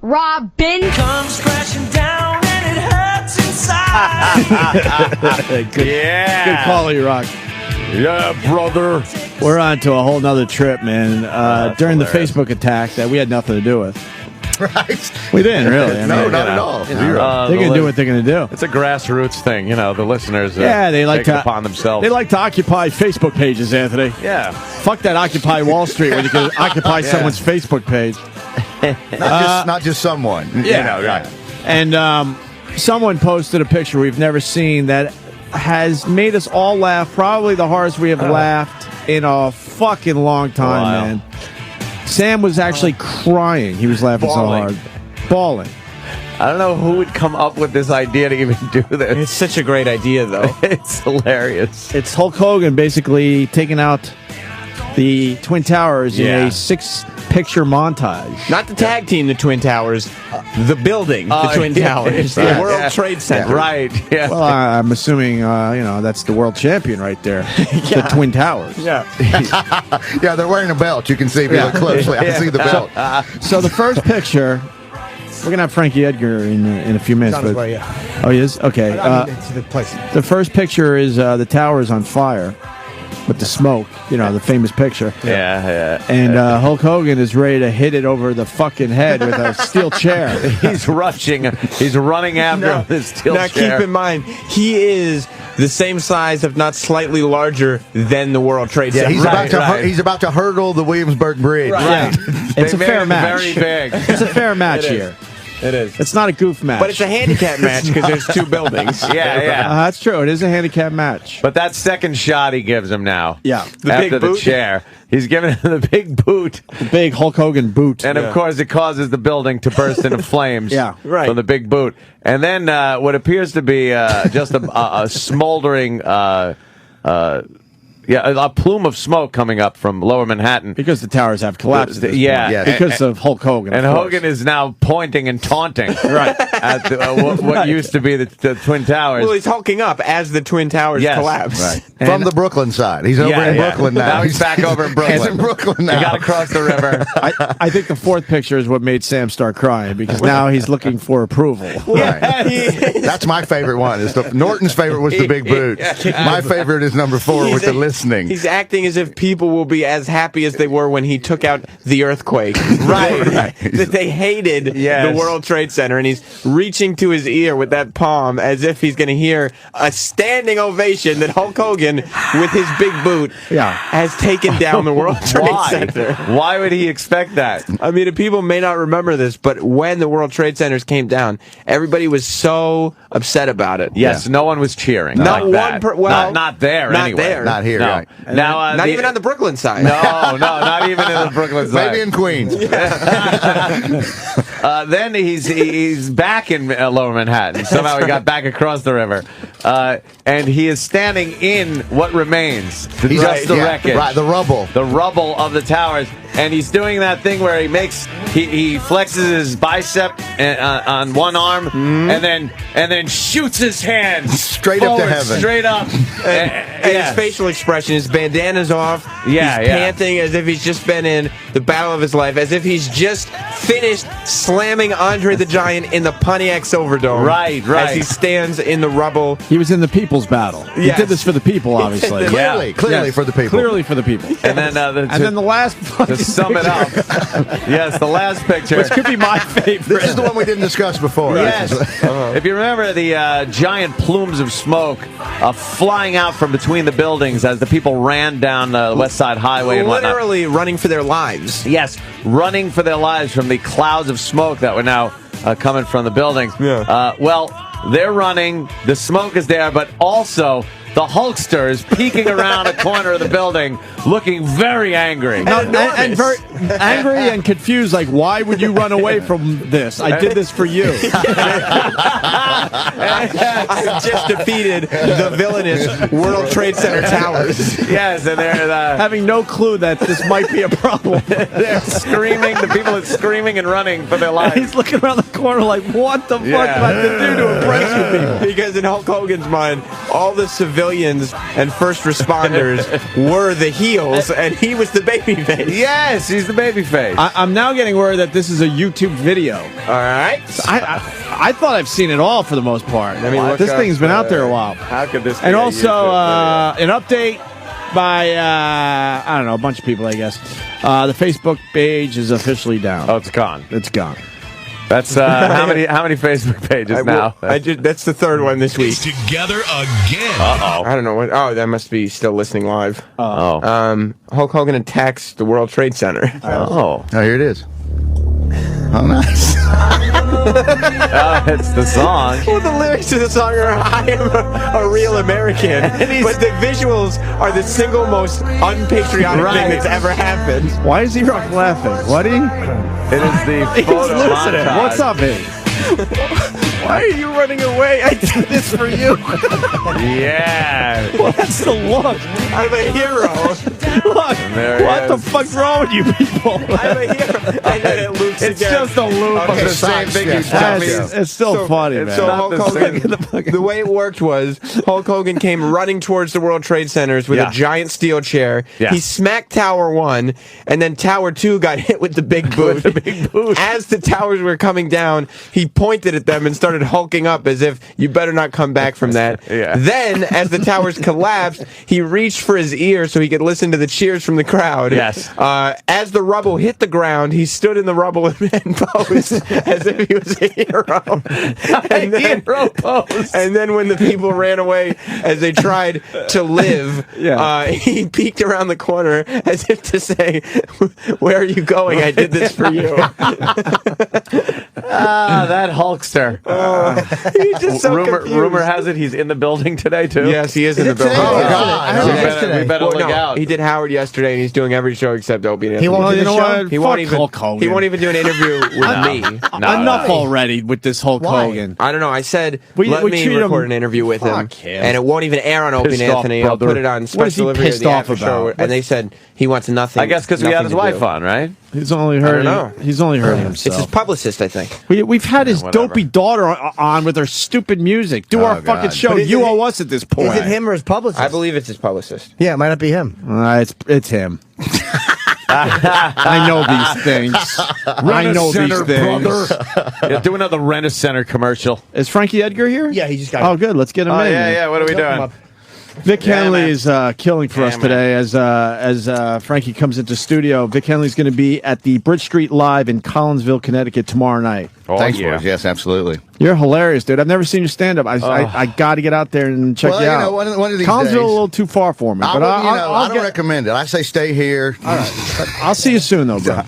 Robin comes crashing down and it hurts inside. Good call, E-Rock. Yeah, brother. We're on to a whole nother trip, man. During the Facebook attack that we had nothing to do with. Right. We didn't really. I No, mean, not at all. Zero. they're going to do what they're going to do. It's a grassroots thing, you know. The listeners, they like take to it upon themselves. They like to occupy Facebook pages, Anthony. Yeah. Fuck that Occupy Wall Street when you can occupy someone's Facebook page. Not just someone. Yeah, You know, right. And someone posted a picture we've never seen that has made us all laugh. Probably the hardest we have laughed in a fucking long time, man. Sam was actually crying. He was laughing so hard. Bawling. I don't know who would come up with this idea to even do this. It's such a great idea, though. It's hilarious. It's Hulk Hogan basically taking out the Twin Towers in a 6-picture montage. Not the tag team, the Twin Towers. The building, the Twin Towers. The World Trade Center. Right. Yeah. Well, I'm assuming, that's the world champion right there. The Twin Towers. Yeah. Yeah, they're wearing a belt. You can see if you look closely. I can see the belt. So the first picture, we're going to have Frankie Edgar in a few minutes. On his way, yeah. Oh, he is? Okay. To the place. The first picture is the tower is on fire with the smoke, the famous picture. Yeah. And Hulk Hogan is ready to hit it over the fucking head with a steel chair. He's rushing. He's running after the steel now, chair. keep in mind, he is the same size, if not slightly larger, than the World Trade Center. He's about to hurdle the Williamsburg Bridge. Right. It's a fair match. Very big. It's a fair match here. It is. It's not a goof match. But it's a handicap match because there's two buildings. Yeah. That's true. It is a handicap match. But that second shot he gives him now. Yeah. The after big the boot? chair. He's giving him the big boot. The big Hulk Hogan boot. And, of course, it causes the building to burst into flames from the big boot. And then what appears to be just a smoldering... a plume of smoke coming up from Lower Manhattan. Because the towers have collapsed. Because of Hulk Hogan. And Hogan is now pointing and taunting at what used to be the Twin Towers. Well, he's hulking up as the Twin Towers collapse. Right. From the Brooklyn side. He's over in Brooklyn now. Now he's back over in Brooklyn. He's in Brooklyn now. He got across the river. I think the fourth picture is what made Sam start crying because now he's looking for approval. Right. That's my favorite one. Norton's favorite was the big boot. My favorite is number 4 with the listening. He's acting as if people will be as happy as they were when he took out the earthquake. Right. That they hated the World Trade Center, and he's reaching to his ear with that palm as if he's going to hear a standing ovation that Hulk Hogan, with his big boot, has taken down the World Trade Center. Why would he expect that? I mean, people may not remember this, but when the World Trade Centers came down, everybody was so upset about it. Yes, no one was cheering. Not like one. Not there. Not anyway. there. Not here. No. Right. Now, not even on the Brooklyn side. No, not even in the Brooklyn side. Maybe in Queens. Then he's back in Lower Manhattan. Somehow he got back across the river. And he is standing in what remains. Just the wreckage. Right, the rubble. The rubble of the towers. And he's doing that thing where he flexes his bicep on one arm and then shoots his hand straight up to heaven. Straight up. And his facial expression, his bandana's off. He's panting as if he's just been in the battle of his life, as if he's just finished slamming Andre the Giant in the Pontiac Silverdome. Right. As he stands in the rubble. He was in the people's battle. He did this for the people, obviously. Clearly for the people. Clearly for the people. And then the last to sum it up. Yes, the last picture. Which could be my favorite. This is the one we didn't discuss before. Yes. If you remember the giant plumes of smoke flying out from between the buildings as the people ran down the West Side Highway and whatnot. Literally running for their lives. Yes, running for their lives from the clouds of smoke that were now coming from the buildings. Well, they're running. The smoke is there, but also the Hulksters peeking around a corner of the building, looking very angry. And very angry and confused, like, why would you run away from this? I did this for you. I just defeated the villainous World Trade Center towers. Yes, and they're having no clue that this might be a problem. They're screaming. The people are screaming and running for their lives. And he's looking around the corner like, what the fuck do I have to do to impress you people? Because in Hulk Hogan's mind, all the civilians civilians and first responders were the heels, and he was the babyface. Yes, he's the babyface. I'm now getting word that this is a YouTube video. All right. I thought I've seen it all for the most part. I mean, look this up, thing's been out there a while. How could this be And a also, YouTube video? an update by, I don't know, a bunch of people, I guess. The Facebook page is officially down. Oh, it's gone. It's gone. That's how many Facebook pages now? That's the third one this week. Together again. Uh-oh. I don't know what. Oh, that must be still listening live. Oh. Hulk Hogan attacks the World Trade Center. Oh. Oh, here it is. Oh, nice. It's the song. Well, the lyrics to the song are "I am a real American," but the visuals are the single most unpatriotic thing that's ever happened. Why is E-Rock laughing? What? It is the He's photo listening. montage. What's up, hey? Why are you running away? I did this for you. Yeah. What's the look? I'm a hero. Look, There he what the is. fuck's wrong with you people? I'm a hero. And then it loops It's again. just a loop Okay, of the same thing you tell me. Yes. It's still funny, man. So Not Hulk the Hogan, same. the way it worked was Hulk Hogan came running towards the World Trade Centers with Yeah. a giant steel chair. Yeah. He smacked Tower 1, and then Tower 2 got hit with the big boot. As the towers were coming down, he pointed at them and started hulking up as if, you better not come back from that. Yeah. Then, as the towers collapsed, he reached for his ear so he could listen to the cheers from the crowd. Yes. As the rubble hit the ground, he stood in the rubble and posed as if he was a hero. And then, Hero pose. and then when the people ran away as they tried to live, he peeked around the corner as if to say, "Where are you going? I did this for you." That Hulkster. He's just so confused. Rumor has it he's in the building today, too. Yes, he is in the today? building. Oh, Yeah. God. I heard We it better, yesterday. we better Well, look no, out. he did Howard yesterday, and he's doing every show except Opie and Anthony. He won't do you the know show? what? He won't Fuck even. Hulk Hogan. He won't even do an interview with me. No, Enough no. already with this Hulk Why? Hogan. I don't know. I said We let me treat record him- an interview with him, Fuck him. and it won't even air on Opie and Pissed off, Anthony. I'll brother. put it on What is special he delivery of pissed the off after show, about? and they said he wants nothing. I guess because we had his nothing to wife do. on, right? He's only hurting. know. He's only hurting It's his himself. publicist, I think. We've had his whatever. dopey daughter on with her stupid music. Do our fucking God. show. But is You it- owe us at this point. Is it him or his publicist? I believe it's his publicist. Yeah, it might not be him. It's him. I know these things. I know these things. Yeah, do another Rent-A-Center commercial. Is Frankie Edgar here? Yeah, he just got. Oh, good. Let's get him Oh, in. yeah, man. yeah. What are we doing? Vic Yeah, Henley man. is killing for us Yeah, today as Frankie comes into studio. Vic Henley's going to be at the Bridge Street Live in Collinsville, Connecticut tomorrow night. Oh, Thanks, yeah. boys. Yes, absolutely. You're hilarious, dude. I've never seen you stand up. I got to get out there and check Well, you you out. know, one of these Collinsville days- a little too far for me, I, but would, I'll I don't get- recommend it. I say stay here. I'll see you soon, though, bro.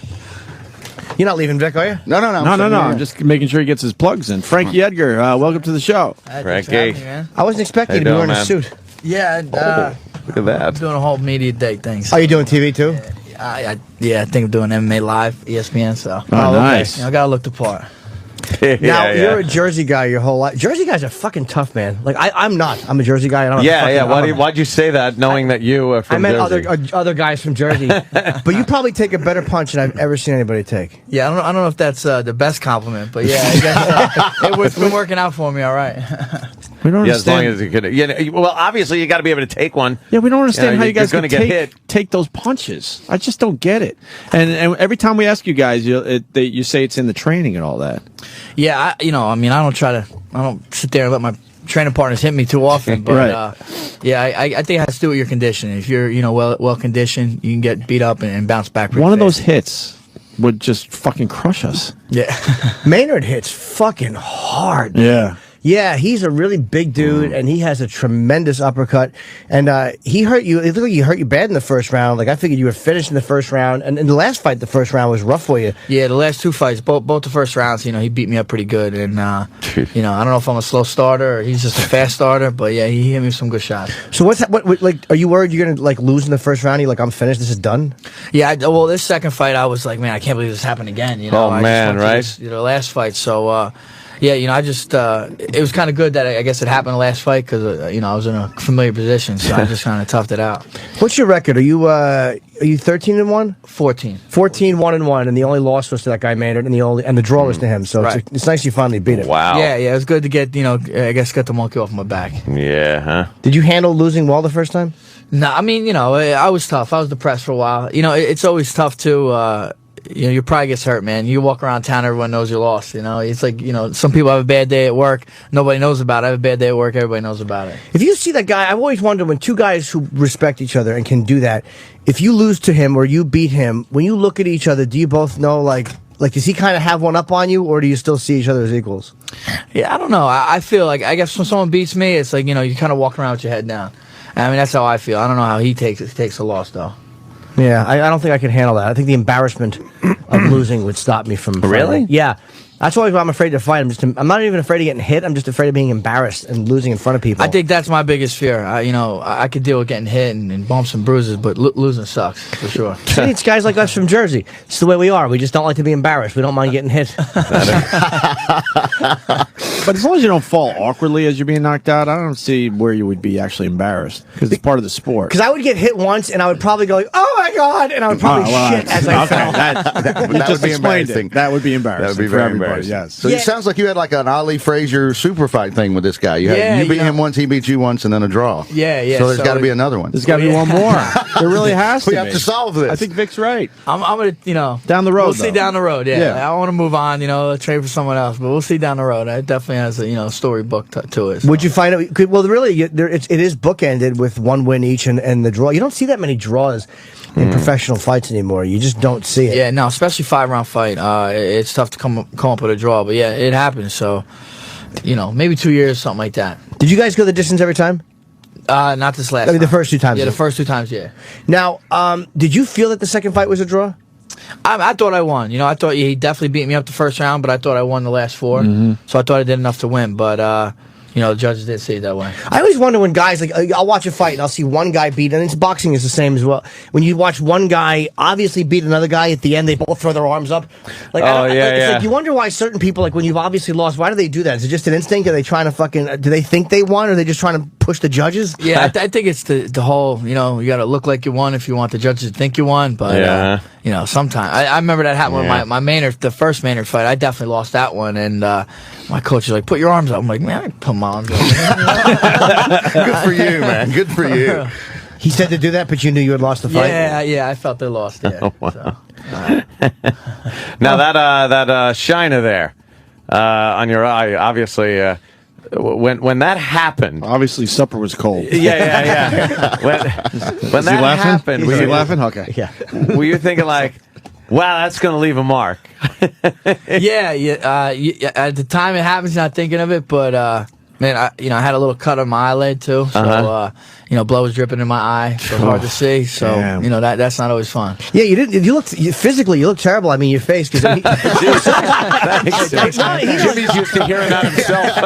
You're not leaving, Vic, are you? No. No. I'm I'm just making sure he gets his plugs in. Frankie Edgar, welcome to the show. Frankie. Man. I wasn't expecting How you to be you wearing doing, a suit. Yeah, Look at that. I'm doing a whole media day thing. Are you doing TV too? I think I'm doing MMA Live, ESPN. So Oh, nice. I gotta look the part. Now you're a Jersey guy your whole life. Jersey guys are fucking tough, man. Like I'm not. I'm a Jersey guy. And I'm Why'd you say that, knowing that you are I from meant Jersey? other guys from Jersey, but you probably take a better punch than I've ever seen anybody take. Yeah, I don't know if that's the best compliment, but yeah, I guess, it's been working out for me. All right. We don't Yeah, as long understand. as you could. Yeah, well, obviously you got to be able to take one. Yeah, we don't understand You know, how you guys you're can gonna get take those punches. I just don't get it. And every time we ask you guys, you say it's in the training and all that. Yeah, I don't sit there and let my training partners hit me too often. But Right. yeah, I think it has to do with your conditioning. If you're well conditioned, you can get beat up and bounce back. Pretty One of those fast. hits would just fucking crush us. Yeah. Maynard hits fucking hard. Yeah. Yeah, he's a really big dude, and he has a tremendous uppercut. And he hurt you. It looked like he hurt you bad in the first round. Like I figured you were finished in the first round. And in the last fight, the first round was rough for you. Yeah, the last two fights, both the first rounds, he beat me up pretty good, and I don't know if I'm a slow starter or he's just a fast starter, but yeah, he hit me with some good shots. So what like? Are you worried you're gonna like lose in the first round? You're like, I'm finished. This is done. Yeah, well, this second fight, I was like, man, I can't believe this happened again. Oh, I just man, went to right? this, the last fight, so. Yeah, I just it was kind of good that I guess it happened the last fight because I was in a familiar position, so I just kind of toughed it out. What's your record? Are you 13-1? 14. 1-1, and the only loss was to that guy Maynard, and the draw was to him. So Right. it's nice you finally beat him. Wow. Yeah, it was good to get I guess get the monkey off my back. Yeah, huh? Did you handle losing well the first time? No, I mean I was tough. I was depressed for a while. It's always tough to. Your pride gets hurt, man. You walk around town, everyone knows you lost. It's like, some people have a bad day at work, nobody knows about it. I have a bad day at work, everybody knows about it. If you see that guy, I've always wondered when two guys who respect each other and can do that, if you lose to him or you beat him, when you look at each other, do you both know, like does he kind of have one up on you, or do you still see each other as equals? Yeah, I don't know. I feel like, I guess when someone beats me, it's like, you kind of walk around with your head down. I mean, that's how I feel. I don't know how he takes a loss, though. Yeah, I don't think I could handle that. I think the embarrassment of losing would stop me from fighting. Really? Yeah. That's why I'm afraid to fight. I'm not even afraid of getting hit. I'm just afraid of being embarrassed and losing in front of people. I think that's my biggest fear. I could deal with getting hit and bumps and bruises, but losing sucks, for sure. See, it's guys like us from Jersey. It's the way we are. We just don't like to be embarrassed. We don't mind getting hit. But as long as you don't fall awkwardly as you're being knocked out, I don't see where you would be actually embarrassed because it's part of the sport. Because I would get hit once, and I would probably go, like, "Oh my god!" and I would probably shit as I fell. That You just would be explained embarrassing. it. That would be embarrassing. That would be for very everybody, embarrassing. Yes. So it sounds like you had like an Ali Frazier super fight thing with this guy. You beat him once, he beat you once, and then a draw. Yeah. So there's got to be another one. There's got to be one more. There really has to We be. have to solve this. I think Vic's right. I'm gonna, Down the road, We'll see though. down the road. Yeah. Yeah. I want to move on. Trade for someone else, but we'll see down the road. It definitely has a storybook to it. So. Would you find it? Well, really, it is bookended with one win each and the draw. You don't see that many draws in professional fights anymore. You just don't see it. Yeah, no, especially 5-round fight. It's tough to come up with a draw, but yeah, it happens. So, maybe 2 years, something like that. Did you guys go the distance every time? Not this last. I mean, the time. first two times. Yeah, the first 2 times. Yeah. Now, did you feel that the second fight was a draw? I thought I won. I thought he definitely beat me up the first round, but I thought I won the last 4. So I thought I did enough to win. But the judges didn't see it that way. I always wonder when guys, I'll watch a fight and I'll see one guy beat, and it's boxing is the same as well. When you watch one guy obviously beat another guy, at the end they both throw their arms up. It's like you wonder why certain people, like when you've obviously lost, why do they do that? Is it just an instinct? Are they trying to do they think they won, or are they just trying to push the judges? Yeah, I think it's the whole, you got to look like you won if you want the judges to think you won. But, sometimes. I remember that happened with my Maynard, the first Maynard fight. I definitely lost that one. And my coach is like, put your arms up. I'm like, man, I put my arms up. Good for you, man. Good for you. He said to do that, but you knew you had lost the fight? Yeah, I felt they lost. Yeah. Oh, wow. So, now that shiner there on your eye, obviously, when that happened, Obviously, supper was cold. yeah. When that happened, Was he laughing? Okay. Yeah. were you thinking like, wow, that's going to leave a mark? Yeah. At the time it happens, not thinking of it, but man, I had a little cut on my eyelid too, so blood was dripping in my eye, so hard to see. So Damn. that's not always fun. Yeah, you didn't. Physically, you look terrible. I mean, your face because Jimmy's used to hearing that himself.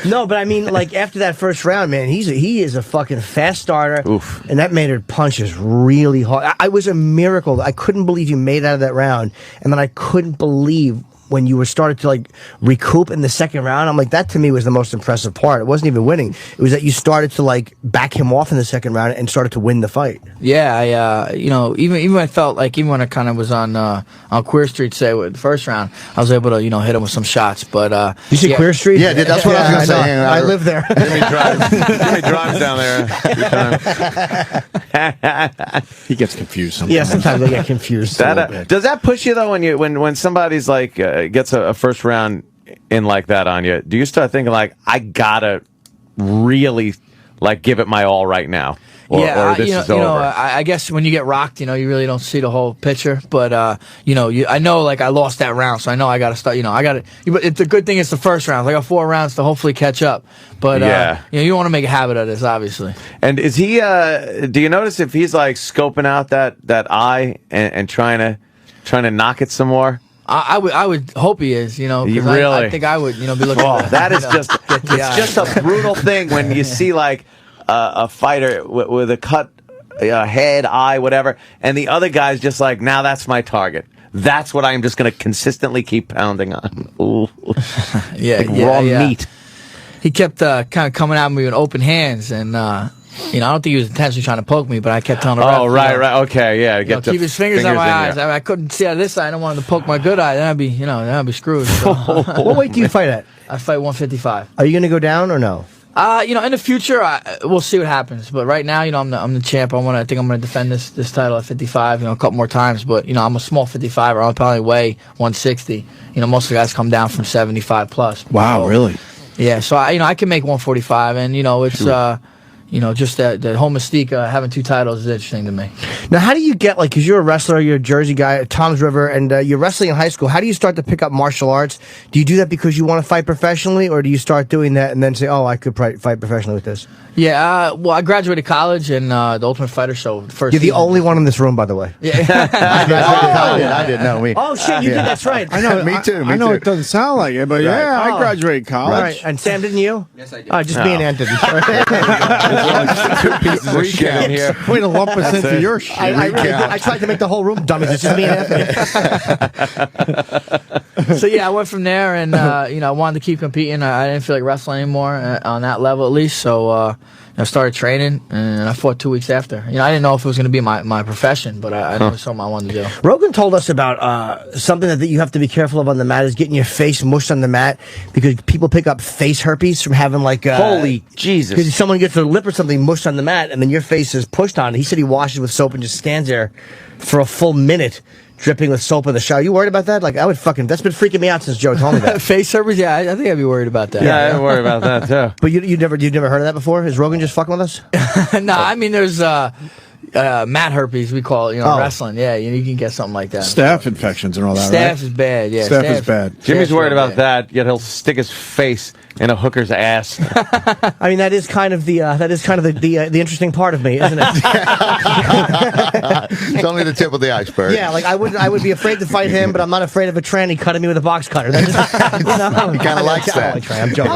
No, but I mean, like after that first round, man, he is a fucking fast starter. Oof. And that Maynard punches really hard. I was a miracle. I couldn't believe you made it out of that round, and then I couldn't believe when you were started to like recoup in the second round. I'm like, that to me was the most impressive part. It wasn't even winning. It was that you started to like back him off in the second round and started to win the fight. Yeah, I even when I felt like, even when I kind of was on Queer Street, say with the first round, I was able to hit him with some shots. But You see Queer Street? Yeah, dude, that's what I was going to say. I live there. Jimmy drives down there. He gets confused sometimes. Yeah, sometimes I get confused. Does that push you though when somebody's like gets a first round in like that on you? Do you start thinking like, I gotta really like give it my all right now? Or this is over. I guess when you get rocked, you really don't see the whole picture. But I know like I lost that round, so I know I got to start. But it's a good thing it's the first round. I got 4 rounds to hopefully catch up. But you want to make a habit of this, obviously. And is he? Do you notice if he's like scoping out that eye and trying to knock it some more? I would hope he is. 'Cause Really? I think I would. Be looking. Oh, at that is just get the eye. it's just a brutal thing when you see like a fighter with a cut head, eye, whatever, and the other guy's just like, now that's my target. That's what I'm just going to consistently keep pounding on. Ooh. Yeah, raw meat. He kept kind of coming at me with open hands, and I don't think he was intentionally trying to poke me, but I kept telling the ref, right, okay, yeah, keep his fingers on my eyes. I couldn't see out of this side. I wanted to poke my good eye. Then I'd be screwed. So. What weight do you fight at? I fight 155. Are you going to go down or no? In the future, we'll see what happens. But right now, I'm the champ. I think I'm going to defend this title at 55. A couple more times. But I'm a small 55. I'll probably weigh 160. Most of the guys come down from 75 plus. Wow, really? Yeah. So I can make 145, and it's just that whole mystique having two titles is interesting to me. Now, how do you get, because you're a wrestler, you're a Jersey guy at Tom's River, and you're wrestling in high school. How do you start to pick up martial arts? Do you do that because you want to fight professionally, or do you start doing that and then say, I could fight professionally with this? Yeah, well, I graduated college and the Ultimate Fighter Show first. You're the season. only one in this room, by the way. Yeah. I didn't know me. Oh, shit, you did. That's right. I know. Me too. I know it doesn't sound like it, but yeah, I graduated college. Right. And Sam, didn't you? Yes, I did. Just me and Anthony. Two pieces of shit in here. Way to lump us into your shit. I tried to make the whole room dummies. It's just me and Anthony. So yeah, I went from there, and I wanted to keep competing. I didn't feel like wrestling anymore on that level, at least. So I started training, and I fought 2 weeks after. I didn't know if it was going to be my profession, but I knew it was something I wanted to do. Rogan told us about something that you have to be careful of on the mat is getting your face mushed on the mat because people pick up face herpes from having Holy Jesus. Because someone gets their lip or something mushed on the mat, and then your face is pushed on it. He said he washes with soap and just stands there for a full minute dripping with soap in the shower. You worried about that? That's been freaking me out since Joe told me that. Face herpes? Yeah, I think I'd be worried about that. Yeah, I worry about that too. But you've never heard of that before? Is Rogan just fucking with us? No, I mean, there's mat herpes, we call it, wrestling. Yeah, you can get something like that. Staph infections and all that, Staph right? is bad, yeah. Staph is bad. Jimmy's worried about that, yet he'll stick his face in a hooker's ass. I mean, that is kind of the interesting part of me, isn't it? It's only the tip of the iceberg. Yeah, I would be afraid to fight him, but I'm not afraid of a tranny cutting me with a box cutter. That just, He kind of likes that. I'm joking.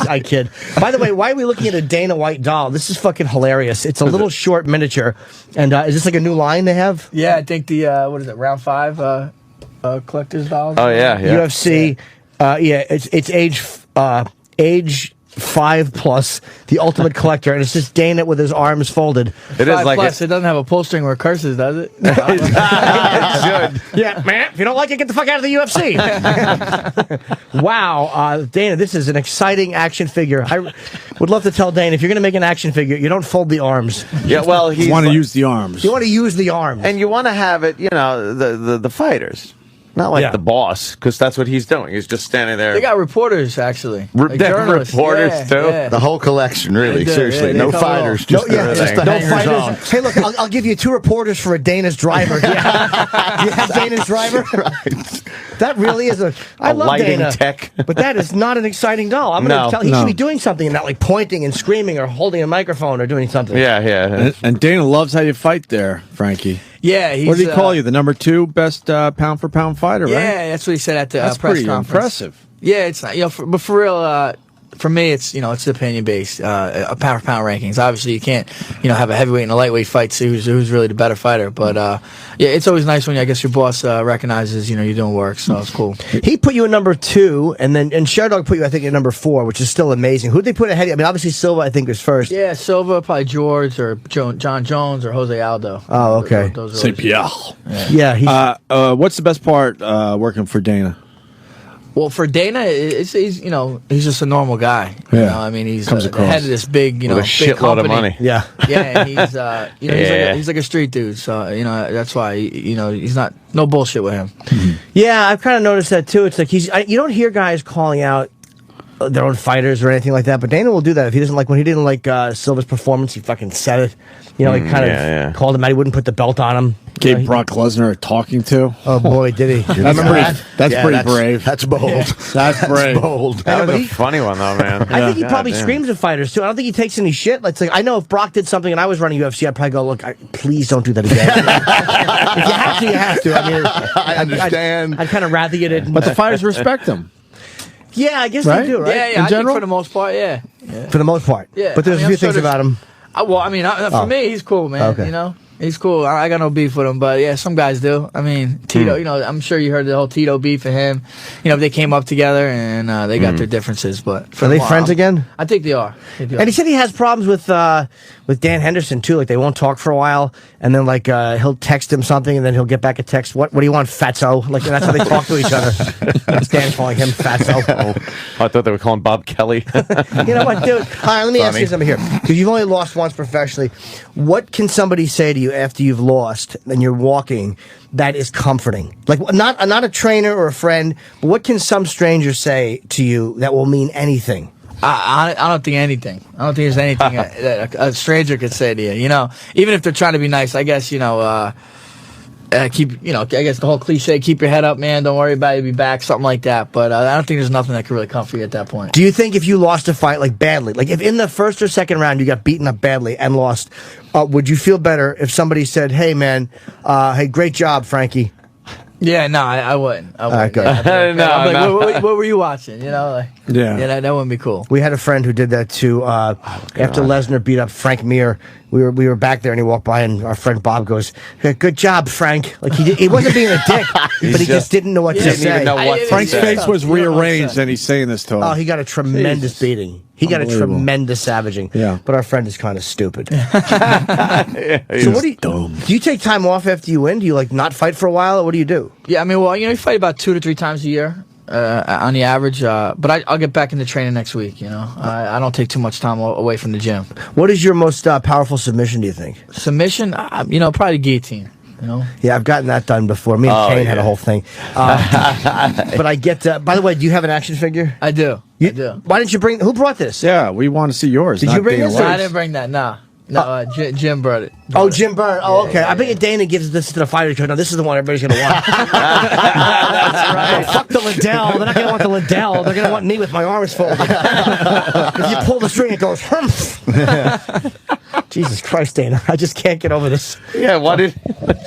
I kid. By the way, why are we looking at a Dana White doll? This is fucking hilarious. It's a little short miniature, and is this like a new line they have? Yeah, I think the what is it, round 5 collector's dolls? Oh yeah. UFC. It's age 5 plus, the ultimate collector, and it's just Dana with his arms folded. It is 5 like plus. It doesn't have a pull string where it curses, does it? It should. Yeah, man. If you don't like it, get the fuck out of the UFC. Wow, Dana, this is an exciting action figure. I would love to tell Dana, if you're going to make an action figure, you don't fold the arms. Yeah, well, You want to use the arms. You want to use the arms. and you want to have it, the fighters. Not like the boss, because that's what he's doing. He's just standing there. They got reporters, actually. They have journalists. reporters, too? Yeah. The whole collection, really. They do, Seriously. yeah, they No cover it all. fighters. Just the hangers on. Hey, look, I'll give you 2 reporters for a Dana's driver. Do you have Dana's driver? Right. That really is I love lighting Dana. tech. But that is not an exciting doll. I'm going to tell he should be doing something and not like pointing and screaming or holding a microphone or doing something. Yeah. And Dana loves how you fight there, Frankie. Yeah, What did he call you? The number 2 best pound for pound fighter, right? Yeah, that's what he said at the That's press pretty conference. impressive. Yeah, it's not, but for real, for me, it's it's opinion based. Pound for pound rankings. Obviously, you can't have a heavyweight and a lightweight fight. See who's really the better fighter. But yeah, it's always nice when I guess your boss recognizes you're doing work. So it's cool. He put you at number 2, and Sherdog put you, I think, at number 4, which is still amazing. Who'd they put ahead of you? I mean, obviously Silva, I think, was first. Yeah, Silva, probably George or John Jones or Jose Aldo. Oh, okay. Those St. Pierre. Yeah. What's the best part working for Dana? Well, for Dana, he's just a normal guy. Yeah. I mean, he's Comes the across. head of this big, With a big shitload company. of money. Yeah. Yeah, and he's like a street dude. So that's why he's no bullshit with him. Yeah, I've kind of noticed that too. It's like you don't hear guys calling out their own fighters or anything like that, but Dana will do that if he doesn't like. When he didn't like Silva's performance, he fucking said it. He kind of called him out. He wouldn't put the belt on him. Gave Brock Lesnar a talking to. Oh boy, did he? That's pretty brave. That's bold. Yeah. That's brave. Bold. That was a funny one, though, man. I think he probably screams at fighters too. I don't think he takes any shit. Like, I know if Brock did something and I was running UFC, I'd probably go, look, please don't do that again. If you have to, you have to. I mean, I understand. I'd kind of rather you didn't. But the fighters respect him. Yeah, I guess Right? they do, right? Yeah, In I general? think for the most part, yeah. For the most part. Yeah. But there's a few things about him. For me, he's cool, man. Okay. He's cool. I got no beef with him, but yeah, some guys do. I mean, Tito, you know, I'm sure you heard the whole Tito beef for him. You know, they came up together and they got their differences, but are they friends again? I think they are. And he said he has problems with Dan Henderson too. Like they won't talk for a while, and then like he'll text him something, and then he'll get back a text. What do you want, fatso? Like that's how they talk to each other. That's Dan calling him fatso. I thought they were calling Bob Kelly. You know what, dude? All right, let me ask you something here, because you've only lost once professionally. What can somebody say to you after you've lost and you're walking that is comforting? Like not a trainer or a friend, but what can some stranger say to you that will mean anything? I don't think anything. I don't think there's anything that a stranger could say to you. You know, even if they're trying to be nice, I guess, you know, keep, you know, I guess the whole cliche, keep your head up, man, don't worry about it, you'll be back, something like that. But I don't think there's nothing that could really comfort you at that point. Do you think if you lost a fight, like badly, like if in the first or second round you got beaten up badly and lost, would you feel better if somebody said, hey, man, hey, great job, Frankie? Yeah, no, I wouldn't. I wouldn't. Okay. What were you watching? You know, like, yeah, that wouldn't be cool. We had a friend who did that too. After Lesnar beat up Frank Mir, we were back there, and he walked by, and our friend Bob goes, hey, "Good job, Frank." Like he wasn't being a dick, but he just didn't know what to say. Frank's face was rearranged, and he's saying this to him. Oh, he got a tremendous beating. He got a tremendous savaging. Yeah. But our friend is kind of stupid. So what do you take time off after you win? Do you like not fight for a while, or what do you do? Yeah, I mean, well, you know, you fight about 2 to 3 times a year on the average. But I'll get back into training next week. You know, I don't take too much time away from the gym. What is your most powerful submission, do you think? Submission, you know, probably guillotine. You know? Yeah, I've gotten that done before. Me and Kane had a whole thing. But I get. By the way, do you have an action figure? I do. I do. Why didn't you bring? Who brought this? Yeah, we want to see yours. Did you bring this? No, I didn't bring that. No, Jim brought it. Oh, Jim Byrne. Oh, okay. I bet you Dana gives this to the fighter because now this is the one everybody's going to want. That's right. Fuck the Liddell. They're not going to want the Liddell. They're going to want me with my arms folded. If you pull the string, it goes. Jesus Christ, Dana! I just can't get over this. Yeah, what did?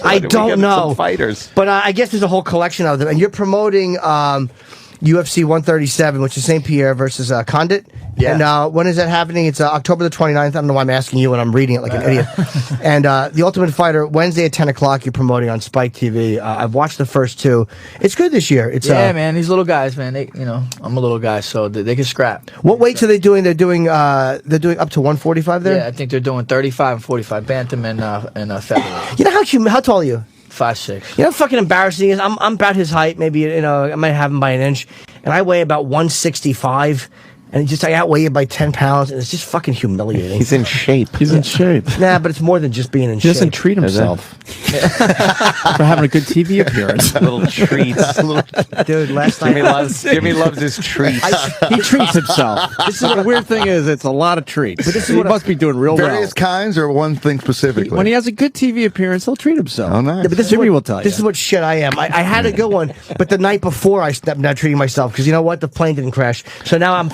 I don't know. Fighters, but I guess there's a whole collection of them, and you're promoting UFC 137, which is St. Pierre versus Condit. Yeah. And when is that happening? It's October the 29th. I don't know why I'm asking you when I'm reading it like an idiot. And The Ultimate Fighter, Wednesday at 10 o'clock, you're promoting on Spike TV. I've watched the first 2. It's good this year. It's man, these little guys, man, they, you know, I'm a little guy, so they can scrap. What weights are they doing? They're doing up to 145 there? Yeah, I think they're doing 35 and 45, bantam and featherweight. You know how tall are you? 5'6". You know how fucking embarrassing it is? I'm about his height, maybe, you know, I might have him by an inch, and I weigh about 165. And I outweigh you by 10 pounds, and it's just fucking humiliating. He's in shape. He's in shape. Nah, but it's more than just being in shape. He doesn't treat himself for having a good TV appearance. Little treats. Dude, last night... Jimmy loves his treats. He treats himself. The weird thing is, it's a lot of treats. But he must be doing real well. Various kinds or one thing specifically? When he has a good TV appearance, he'll treat himself. Oh, nice. Yeah, but Jimmy will tell you. This is what shit I am. I had a good one, but the night before I stepped not treating myself, because you know what? The plane didn't crash. So now I'm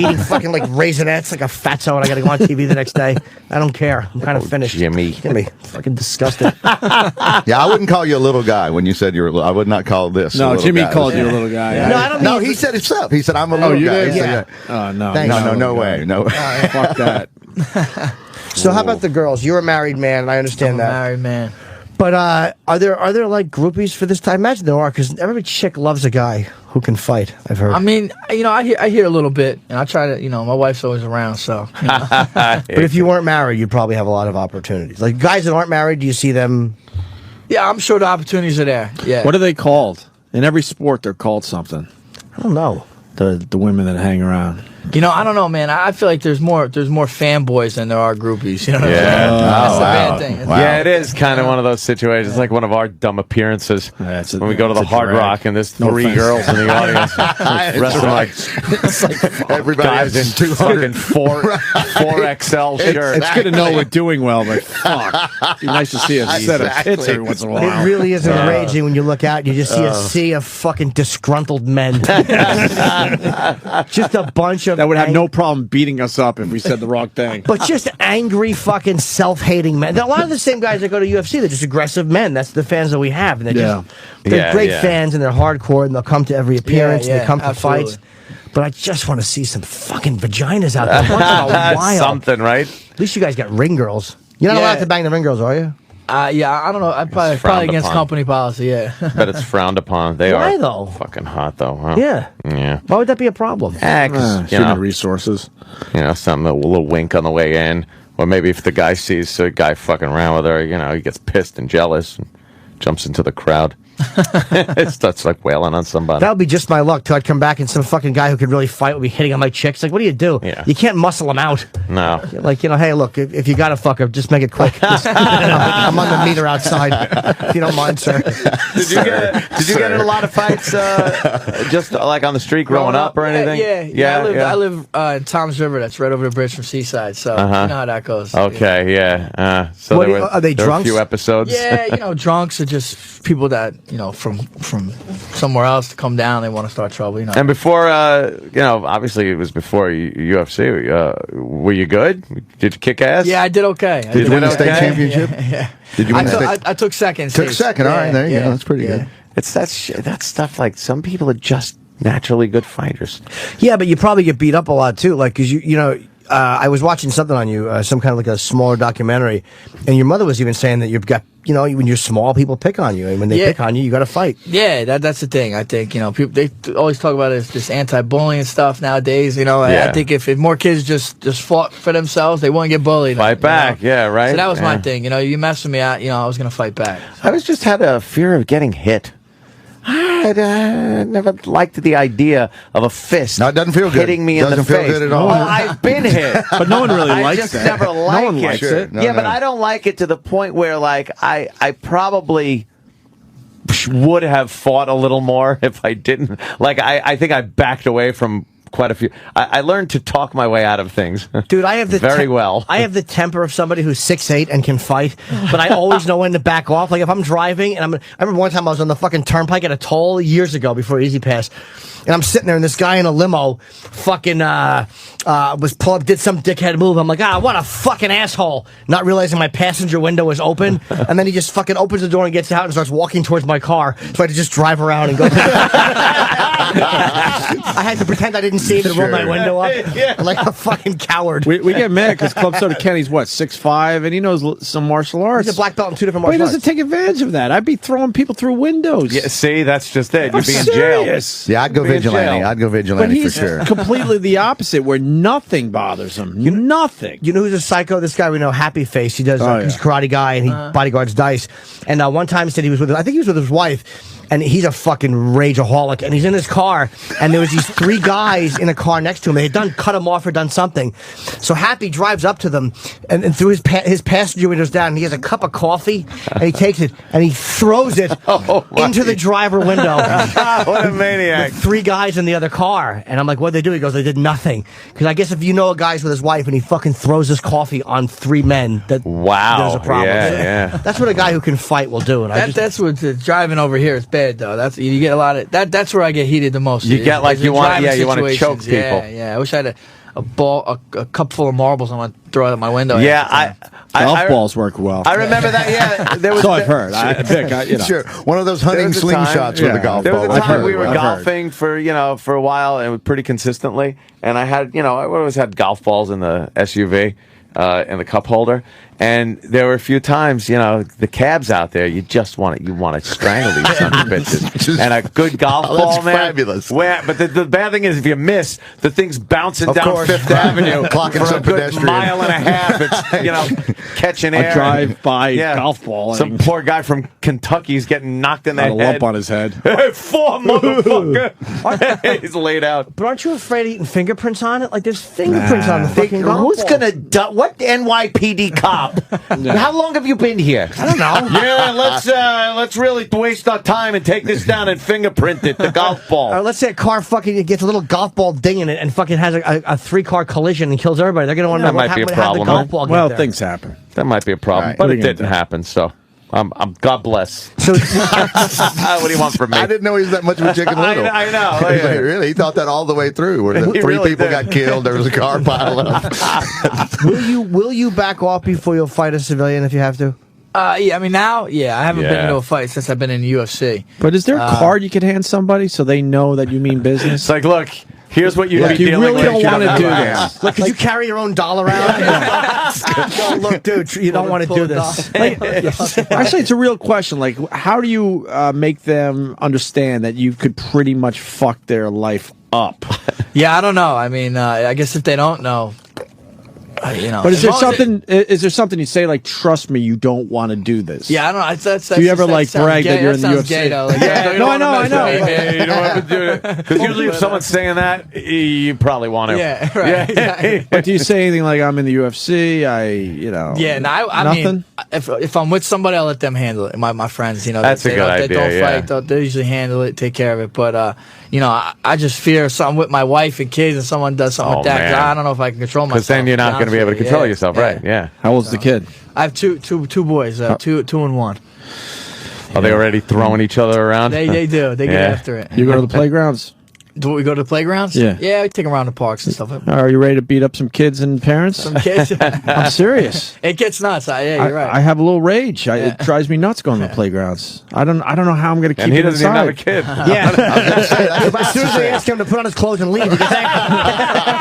eating fucking like Raisinets like a fatso, and I gotta go on TV the next day. I don't care. I'm kind of finished. Jimmy. Fucking disgusting. Yeah, I wouldn't call you a little guy when you said you were. I would not call this. No, Jimmy guy. called you a little guy. Yeah. No, I don't mean. No, he said himself. He said I'm a little you guy. did? Yeah. Oh no. Thanks. No way. No. Fuck that. So how about the girls? You're a married man, and I understand I'm a that. married man. But are there like groupies for this time? Imagine there are, because every chick loves a guy who can fight. I've heard. I mean, you know, I hear a little bit, and I try to, you know, my wife's always around, so. You know. But if you weren't married, you'd probably have a lot of opportunities. Like guys that aren't married, do you see them? Yeah, I'm sure the opportunities are there. Yeah. What are they called? In every sport, they're called something. I don't know. The women that hang around. You know, I don't know, man. I feel like there's more fanboys than there are groupies. You know what I'm saying? That's the bad thing. Wow. Yeah, it is kind of one of those situations, like one of our dumb appearances when we go to the Hard Rock and there's 3 girls in the audience. The rest of like Everybody guys in has 200 4XL shirts. It's good to know we're doing well, but fuck. It'd be nice to see a set of tits every once in a while. It really is enraging when you look out and you just see a sea of fucking disgruntled men. Just a bunch of that would have no problem beating us up if we said the wrong thing. But just angry, fucking self-hating men. A lot of the same guys that go to UFC, they're just aggressive men. That's the fans that we have. And they're great fans, and they're hardcore, and they'll come to every appearance, and they come to fights. But I just want to see some fucking vaginas out there. Once in a while. Something, right? At least you guys got ring girls. You're not allowed to bang the ring girls, are you? Yeah, I don't know. I'd probably against upon. company policy. Yeah. But it's frowned upon. They Why, are though? fucking hot, though. Huh? Yeah. Why would that be a problem? 'Cause, Human resources. Something, a little wink on the way in. Or maybe if the guy sees a guy fucking around with her, he gets pissed and jealous and jumps into the crowd. It starts like wailing on somebody. That would be just my luck till I'd come back and some fucking guy who could really fight would be hitting on my chicks. Like, what do you do? Yeah. You can't muscle him out. No. Like, hey, look, if you got to fuck her, just make it quick. I'm on the meter outside, if you don't mind, sir. Did you get in a lot of fights just like on the street growing up or anything? Yeah. I live in Tom's River. That's right over the bridge from Seaside. So you know how that goes. Okay, yeah. So What, there are they were drunks? a few episodes. Yeah, drunks are just people that from somewhere else to come down. They want to start trouble. And before, obviously it was before UFC. Were you good? Did you kick ass? Yeah, I did okay. Did you win the state championship? Yeah. Did you win the state? I took second. Took second. All right, there you go. That's pretty good. It's that stuff. Like some people are just naturally good fighters. Yeah, but you probably get beat up a lot too. Like, because I was watching something on you, some kind of like a smaller documentary, and your mother was even saying that you've got, when you're small, people pick on you, and when they pick on you, you got to fight. Yeah, that's the thing. I think people they always talk about this anti-bullying stuff nowadays. I think if more kids just fought for themselves, they wouldn't get bullied. Fight back, yeah, right. So that was my thing. You mess with me out, I was gonna fight back. I was just had a fear of getting hit. I never liked the idea of a fist. No, it doesn't feel good. Hitting me in the face. Doesn't feel good at all. Well, I've been hit, But no one really likes I just that. never like No one it. likes it. No, yeah, but no. I don't like it to the point where, like, I probably would have fought a little more if I didn't. Like, I think I backed away from quite a few. I learned to talk my way out of things. Dude, I have the very well. I have the temper of somebody who's 6'8" and can fight, but I always know when to back off. Like if I'm driving and I remember one time I was on the fucking turnpike at a toll years ago before Easy Pass, and I'm sitting there and this guy in a limo fucking was pull up, did some dickhead move. I'm like, what a fucking asshole! Not realizing my passenger window was open, and then he just fucking opens the door and gets out and starts walking towards my car. So I had to just drive around and go. I had to pretend I didn't see him and roll my window up like a fucking coward. We get mad because Club Soda Kenny's 6'5", and he knows some martial arts. He's a black belt in 2 different But he martial doesn't arts. take advantage of that. I'd be throwing people through windows. Yeah, see, that's just it. You'd be in jail. Serious. Yeah, I'd go Be in vigilante. jail. I'd go But vigilante for he's sure. completely the opposite, where nothing bothers him. Nothing. You know who's a psycho? This guy we know, Happy Face. He does. He's a karate guy and he bodyguards Dice. And one time he said he was with. I think he was with his wife. And he's a fucking rageaholic. And he's in his car. And there was these 3 guys in a car next to him. They had cut him off or done something. So Happy drives up to them and through his passenger windows down. And he has a cup of coffee and he takes it and he throws it into the driver window. What a maniac! 3 guys in the other car. And I'm like, what'd they do? He goes, they did nothing. Because I guess if you know a guy's with his wife and he fucking throws his coffee on 3 men, there's a problem. Yeah. That's what a guy who can fight will do. And That's what driving over here is bad though. You get a lot of that. That's where I get heated the most. You get like is you in want, driving you want to choke situations. people. Yeah. I wish I had a cup full of marbles. I want to throw it out my window. Yeah, Golf balls work well. I remember that. Yeah, there was. So I've heard. Vic, Sure, one of those hunting There was a time- slingshots with the golf There was ball. a time we I've were heard. golfing for a while and pretty consistently, and I had I always had golf balls in the SUV, in the cup holder, and there were a few times the cabs out there you just want to strangle these sons of bitches, and a good golf ball, that's man. fabulous. But the bad thing is if you miss, the thing's bouncing Of down course. Fifth Avenue Clocking for some a good pedestrian. mile and a half. It's catching air. A drive-by golf ball. Some poor guy from Kentucky's getting knocked in the Got a head. lump on his head. Hey, 4 motherfucker! He's laid out. But aren't you afraid of eating fingerprints on it? Like there's fingerprints on the fucking golf Who's ball. gonna what NYPD cop? How long have you been here? I don't know. Yeah, let's really waste our time and take this down and fingerprint it, the golf ball. Or let's say a car fucking gets a little golf ball ding in it and fucking has a 3-car collision and kills everybody. They're gonna want to That know might be a how the problem, golf huh? ball get Well, there. things happen. That might be a problem, Right. but What are it you gonna didn't do? happen. So, I'm God bless. So What do you want from me? I didn't know he was that much of a chicken little. I know. Like, really, he thought that all the way through. Where the He 3 really people did. got killed, there was a car piled up. will you back off before you'll fight a civilian if you have to? Yeah. I mean now, I haven't been Yeah. into a fight since I've been in the UFC. But is there a card you could hand somebody so they know that you mean business? It's like, look, Here's what you'd be You dealing really with. don't want to do this. Look, could you carry your own doll around? No, look, dude, you don't want to do this. Actually, it's a real question. Like, how do you make them understand that you could pretty much fuck their life up? Yeah, I don't know. I mean, I guess if they don't know, you know. But is there something? Is there something you say like, "Trust me, you don't want to do this"? Yeah, I don't know. That's do you ever like brag that you're in the UFC? Gay, though. Like, No, I know. Hey, you don't have to do it. Because usually if someone's saying that, you probably want to. Yeah, right. Exactly. But do you say anything like, "I'm in the UFC"? Yeah, no, I nothing. mean, if I'm with somebody, I'll let them handle it. My friends, you know, That's a good idea, They don't yeah. fight. They usually handle it, take care of it. But you know, I just fear something with my wife and kids, and someone does something like that. 'Cause man. I don't know if I can control myself. Because then you're not going to be able to control yourself, right? Yeah. How old's the kid? I have two boys, two and one. Are they already throwing each other around? They do. They get Yeah. after it. You go to the playgrounds? Do we go to the playgrounds? Yeah. Yeah, we take them around the parks and stuff. Are you ready to beat up some kids and parents? Some kids. I'm serious. It gets nuts. Yeah, you're right. I have a little rage. It drives me nuts going to the playgrounds. I don't know how I'm going to keep And he it doesn't even have a inside. kid. Yeah. As soon as they ask him to put on his clothes and leave, he gets angry.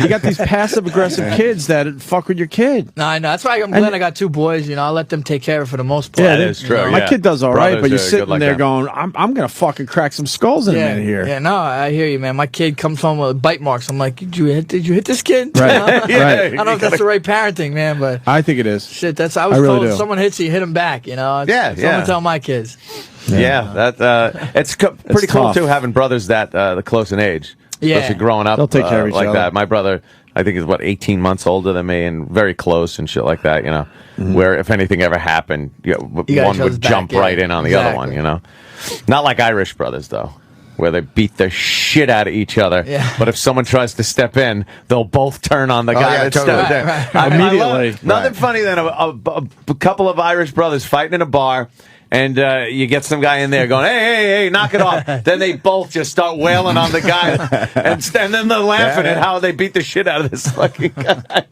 You got these passive aggressive kids that fuck with your kid. No, I know. That's why I'm glad I got two boys. You know, I'll let them take care of it for the most part. Yeah, That is true. You know? My Yeah. kid does all right, Brothers but you're are sitting good like there that. going, I'm going to fucking crack some skulls in a minute here. Yeah, no, I hear you, man. My kid comes home with bite marks. I'm like, did you hit this kid? Right. You know? Right. I don't know if that's the right parenting, man, but I think it is. shit, I was I really told do. if someone hits you, hit him back. You know, Yeah, Someone yeah. tell my kids. Yeah, it's pretty cool tough. too having brothers that close in age. Yeah. Especially growing up, They'll take care of each like other. that. My brother, I think, is 18 months older than me, and very close and shit like that. You know, where if anything ever happened, got one each other's would back, jump yeah. right in on the other one. Exactly. You know, not like Irish brothers though, where they beat the shit out of each other. Yeah. But if someone tries to step in, they'll both turn on the guy yeah, that totally. stepped in. Right, I Immediately. love- nothing funny than a couple of Irish brothers fighting in a bar. And you get some guy in there going, hey, knock it off. Then they both just start wailing on the guy. And then they're laughing at how they beat the shit out of this fucking guy.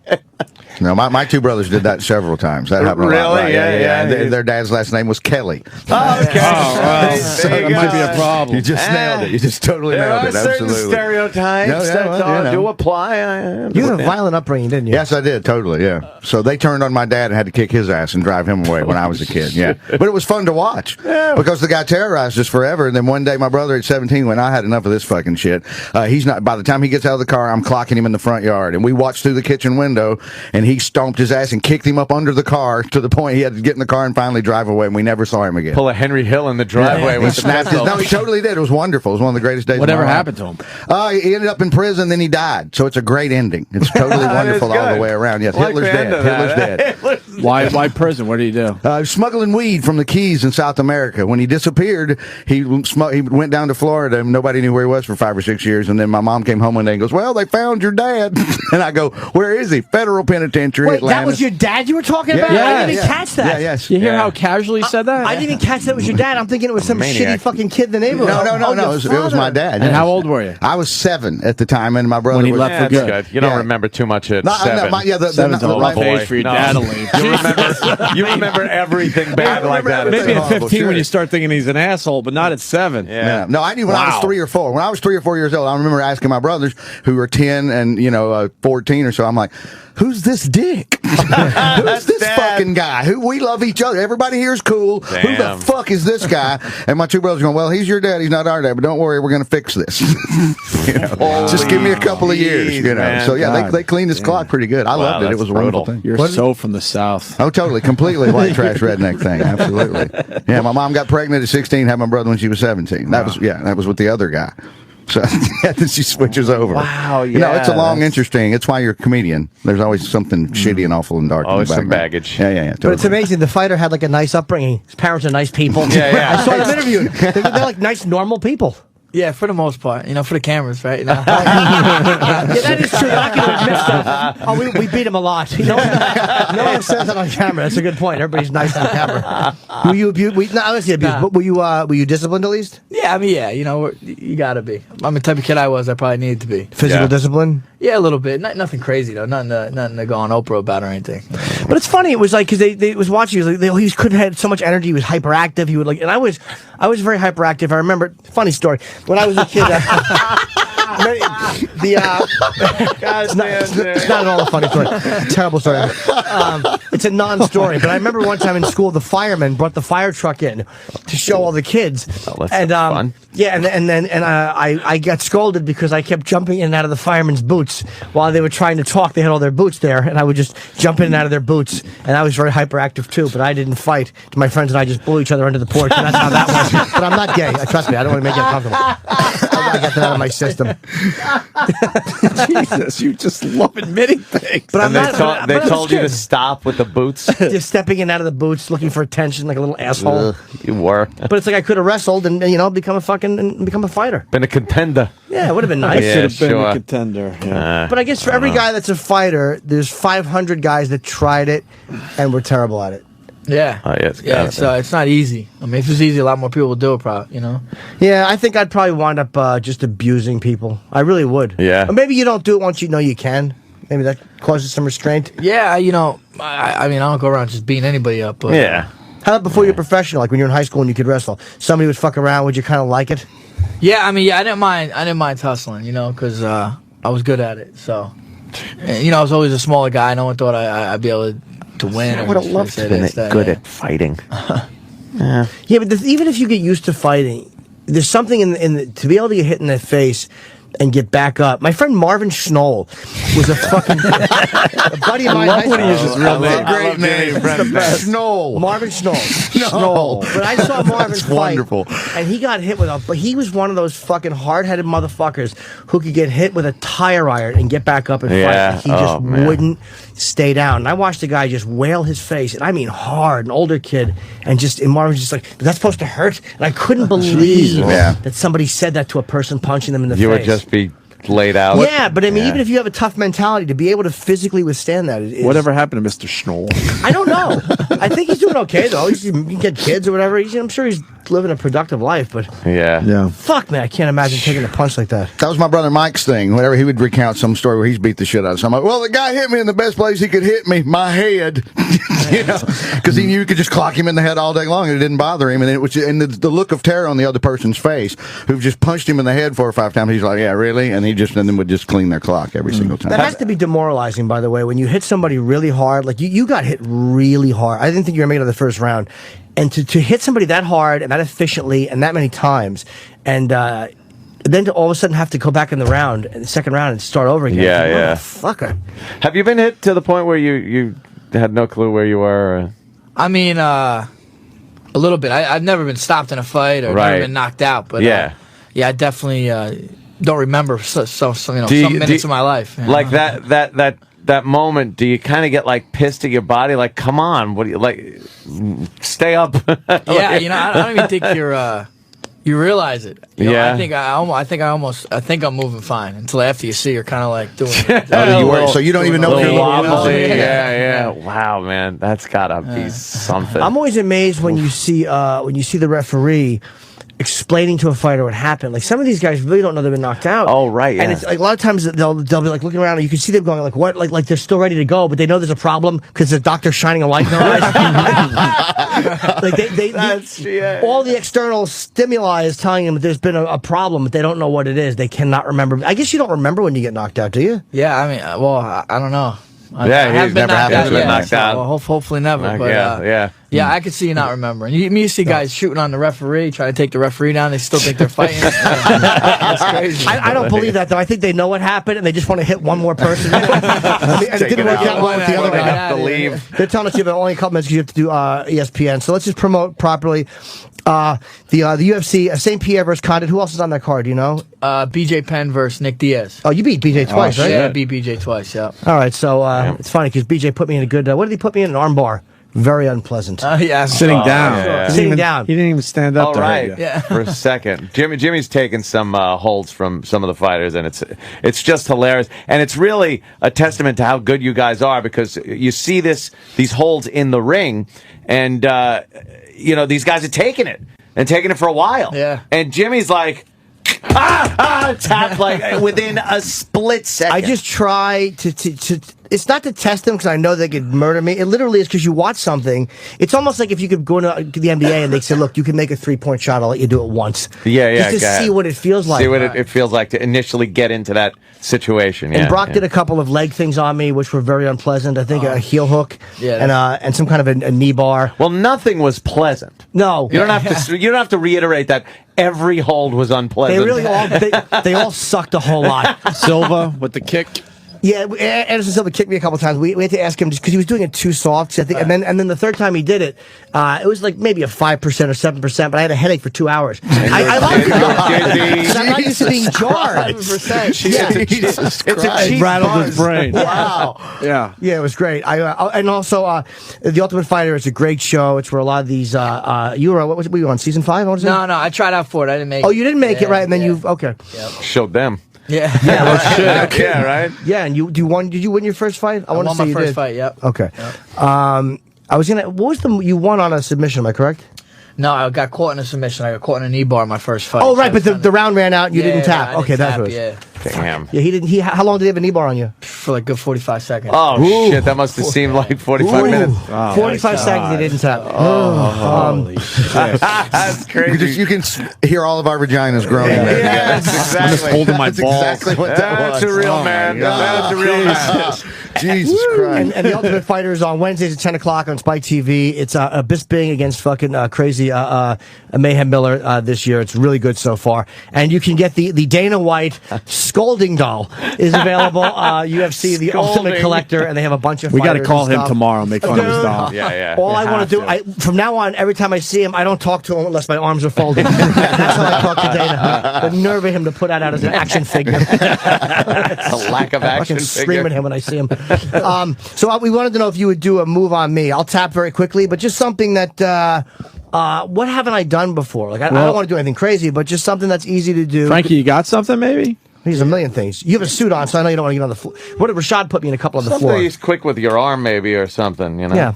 No, my two brothers did that several times. That happened a lot. Really? Right? Yeah. And their dad's last name was Kelly. Oh, okay. That might be a problem. You just nailed it. You just totally There nailed are it. certain Absolutely. stereotypes Yeah, that well, you know. do apply. You had a violent upbringing, didn't you? Yes, I did. Totally, yeah. So they turned on my dad and had to kick his ass and drive him away when I was a kid, yeah. But it was fun to watch because the guy terrorized us forever. And then one day my brother at 17 went, I had enough of this fucking shit. He's not, by the time he gets out of the car, I'm clocking him in the front yard. And we watched through the kitchen window and he stomped his ass and kicked him up under the car to the point he had to get in the car and finally drive away. And we never saw him again. Pull a Henry Hill in the driveway He with snapped his, no, he totally did. It was wonderful. It was one of the greatest days Whatever of my life. happened to him? He ended up in prison, then he died. So it's a great ending. It's totally wonderful all the good. way around. Yes, Like Hitler's the end dead. of that. Hitler's dead. Why prison? What did he do? Smuggling weed from the Keys in South America. When he disappeared, he went down to Florida and nobody knew where he was for 5 or 6 years. And then my mom came home one day and goes, well, they found your dad. And I go, where is he? Federal penitentiary, Wait, Atlanta. that was your dad you were talking about? Yeah, I didn't even yeah. catch that. Yeah, yes. You hear Yeah. how casually he said that? I didn't even catch that was your dad. I'm thinking it was some Maniac. shitty fucking kid in the neighborhood. No. Oh, It your was my father. dad. And yes. how old were you? I was 7 at the time, and my brother When he was left for That's good. good. You don't Yeah. remember too much at No, 7. the Seven's a rough right- age for your No. dad to leave. You remember everything bad like that. everything. Maybe at Horrible 15 when shit. you start thinking he's an asshole, but not at 7. Yeah. No, I knew when I was Wow. 3 or 4. When I was 3 or 4 years old, I remember asking my brothers who were 10 and 14 or so. I'm like, who's this dick? Who's this Dad. fucking guy? Who we love each other. Everybody here is cool. Who Damn. the fuck is this guy? And my two brothers going, well, he's your dad. He's not our dad, but don't worry, we're going to fix this. Just give me a couple of years. Jeez, man. So yeah, God. they cleaned his clock pretty good. I Wow, loved it. It that's was a wonderful brutal. thing. You're so from the South. Oh, totally. Completely white trash redneck thing. Absolutely. Yeah, my mom got pregnant at 16, had my brother when she was 17. That was with the other guy. So then she switches over. Wow, it's a yeah, long, interesting. It's why you're a comedian. There's always something shitty and awful and dark. in the Always some background. baggage. Yeah. But it's Totally. amazing. The fighter had like a nice upbringing. His parents are nice people. Yeah. I saw them interviewed. They're like nice, normal people. Yeah, for the most part. For the cameras, right? Yeah, that is true. You're not going to admit stuff. Oh, we beat him a lot. No one says that on camera. That's a good point. Everybody's nice on camera. Were you abused? Let's say abused. Nah. But were you disciplined at least? Yeah, I mean, yeah, you gotta be. I'm the type of kid I was. I probably needed to be. Physical Yeah. discipline? Yeah, a little bit. Nothing crazy though. Nothing to go on Oprah about or anything. But it's funny. It was like because they was watching. He was like, he could have had so much energy. He was hyperactive. He would and I was very hyperactive. I remember. Funny story. When I was a kid. It's not at all a funny story. Terrible story. It's a non-story. But I remember one time in school, the firemen brought the fire truck in to show all the kids. And fun. Yeah, and then I got scolded because I kept jumping in and out of the firemen's boots while they were trying to talk. They had all their boots there, and I would just jump in and out of their boots. And I was very hyperactive too, but I didn't fight. My friends and I just blew each other under the porch, and that's how that was. But I'm not gay. Trust me, I don't want to make you uncomfortable. I gotta get that out of my system. Jesus, you just love admitting things. But I'm and not. they told you to stop with the boots. Just stepping in and out of the boots, looking for attention, like a little asshole. You were. But it's like I could have wrestled and become a fighter. Been a contender. Yeah, it would have been nice. I should have been sure. a contender. Yeah. But I guess for every guy that's a fighter, there's 500 guys that tried it and were terrible at it. Yeah. Oh, yeah, It's not easy. I mean, if it was easy, a lot more people would do it, probably, you know? Yeah, I think I'd probably wind up just abusing people. I really would. Yeah. Or maybe you don't do it once you know you can. Maybe that causes some restraint. Yeah, I mean, I don't go around just beating anybody up. But, Yeah. How about before you're professional, like when you're in high school and you could wrestle? Somebody would fuck around, would you kind of like it? Yeah, I mean, I didn't mind tussling, you know, because I was good at it. So, and, you know, I was always a smaller guy. No one thought I'd be able to win. I would have loved to Been good at fighting. Yeah, but even if you get used to fighting, there's something to be able to get hit in the face and get back up. My friend Marvin Schnoll was a fucking a buddy of mine. I love when he uses real name. Great name. Snow. Marvin Schnoll. Schnoll. But I saw Marvin That's fight, wonderful. and he got hit but he was one of those fucking hard-headed motherfuckers who could get hit with a tire iron and get back up and Yeah. fight. He just wouldn't stay down. And I watched the guy just wail his face, and I mean hard, an older kid, and Marvin's just like, is that supposed to hurt? And I couldn't believe that somebody said that to a person punching them in the face. You would just be laid out. Yeah, but I mean, even if you have a tough mentality, to be able to physically withstand that is... Whatever happened to Mr. Schnoll? I don't know. I think he's doing okay, though. He can get kids or whatever. I'm sure he's living a productive life, but... Yeah. Fuck, man, I can't imagine taking a punch like that. That was my brother Mike's thing. Whenever he would recount some story where he's beat the shit out of somebody. Well, the guy hit me in the best place he could hit me, my head. You know, because he knew you could just clock him in the head all day long and it didn't bother him. And it was the look of terror on the other person's face, who just punched him in the head 4 or 5 times. He's like, yeah, really? And then would just clean their clock every single time. That has to be demoralizing, by the way, when you hit somebody really hard. Like, you got hit really hard. I didn't think you were going to make it to the first round. And to hit somebody that hard and that efficiently and that many times, and then to all of a sudden have to go back in the second round and start over again. Yeah. Fucker. Have you been hit to the point where you had no clue where you were? I mean, a little bit. I've never been stopped in a fight or never been knocked out. But I definitely don't remember some minutes of my life. You know? Like that moment, do you kind of get like pissed at your body? Like, come on, what do you like? Stay up. Yeah, you know, I don't even think you realize it. You know, Yeah. I think I'm moving fine until after you see you're kind of like doing. So you don't even know what Little you're wobbly. doing. Yeah. Wow, man, that's gotta be something. I'm always amazed when you see the referee explaining to a fighter what happened. Like, some of these guys really don't know they've been knocked out. Oh, right, yeah. And it's like a lot of times they'll be like looking around and you can see them going like, what? Like they're still ready to go, but they know there's a problem because the doctor's shining a light in their eyes. Like all the external stimuli is telling them that there's been a problem, but they don't know what it is. They cannot remember. I guess you don't remember when you get knocked out, do you? Yeah, I mean, I don't know. I he's never happened to be knocked out. Well, hopefully never. But, yeah, I could see you not remembering. You see guys shooting on the referee, trying to take the referee down. They still think they're fighting. That's crazy. I don't believe that, though. I think they know what happened, and they just want to hit one more person. And it didn't work out well with the other guy. They're telling us you have only a couple minutes because you have to do ESPN. So let's just promote properly. The UFC, St. Pierre versus Condit. Who else is on that card? Do you know? BJ Penn versus Nick Diaz. Oh, you beat BJ twice, right? Yeah, I beat BJ twice, yeah. All right, so it's funny because BJ put me in a good... what did he put me in? An arm bar. Very unpleasant. Yeah, Sitting down. Yeah. Sitting down. He didn't even stand up to hurt you. Yeah. For a second. Jimmy's taken some holds from some of the fighters, and it's just hilarious. And it's really a testament to how good you guys are, because you see these holds in the ring, and these guys are taking it for a while. Yeah. And Jimmy's like, Tap like within a split second. I just try to it's not to test them because I know they could murder me. It literally is because you watch something. It's almost like if you could go to the NBA and they say, look, you can make a 3-point shot. I'll let you do it once. Yeah, just to see what it feels like. See what it feels like to initially get into that situation. And Brock did a couple of leg things on me, which were very unpleasant. I think a heel hook and some kind of a knee bar. Well, nothing was pleasant. No, you don't have to reiterate that every hold was unpleasant. They really they all sucked a whole lot. Silva with the kick. Yeah, Anderson Silva kicked me a couple times. We had to ask him just because he was doing it too soft. I think, and then the third time he did it, it was like maybe a 5% or 7%. But I had a headache for 2 hours. I like it. I'm not used to being jarred. 7%. Jesus Christ. It rattled his brain. Wow. Yeah. Yeah, it was great. And also, The Ultimate Fighter is a great show. It's where a lot of these. You were were you on season 5? No, I tried out for it. I didn't make it. Oh, you didn't make it, right? And then you okay. Yep. Showed them. Yeah. Yeah, right? Yeah, and did you win your first fight? I won my first fight, yep. Okay. Yep. I was what was you won on a submission, am I correct? No, I got caught in a submission. I got caught in a knee bar in my first fight. Oh, right, but the round ran out and you didn't tap. Okay, that's what it was. Yeah. Damn. Yeah, he didn't. How long did he have a knee bar on you? For like good 45 seconds. Oh, shit, that must have seemed like 45 minutes. Oh, 45 seconds, he didn't tap. Holy shit. That's crazy. You can hear all of our vaginas groaning. Yeah, that's exactly. I'm just holding my That's balls. exactly what that was. That's a real man. That's a real man. Jesus Christ. And The Ultimate Fighter is on Wednesdays at 10 o'clock on Spike TV. It's Bisping against fucking crazy Mayhem Miller this year. It's really good so far. And you can get the Dana White scolding doll is available. UFC, the Ultimate Collector, and they have a bunch of We got to fighters call and him stuff. tomorrow. Make fun of his doll. Yeah. All I want to do, from now on, every time I see him, I don't talk to him unless my arms are folded. That's how I talk to Dana. The nerve of him to put that out as an action figure. A lack of action I scream at him when I see him. So we wanted to know if you would do a move on me. I'll tap very quickly, but just something that. What haven't I done before? Like I don't want to do anything crazy, but just something that's easy to do. Frankie, you got something maybe? He's a million things. You have a suit on, so I know you don't want to get on the floor. What did Rashad put me in a couple on the Something floor? he's quick with your arm, maybe, or something, you know? Yeah.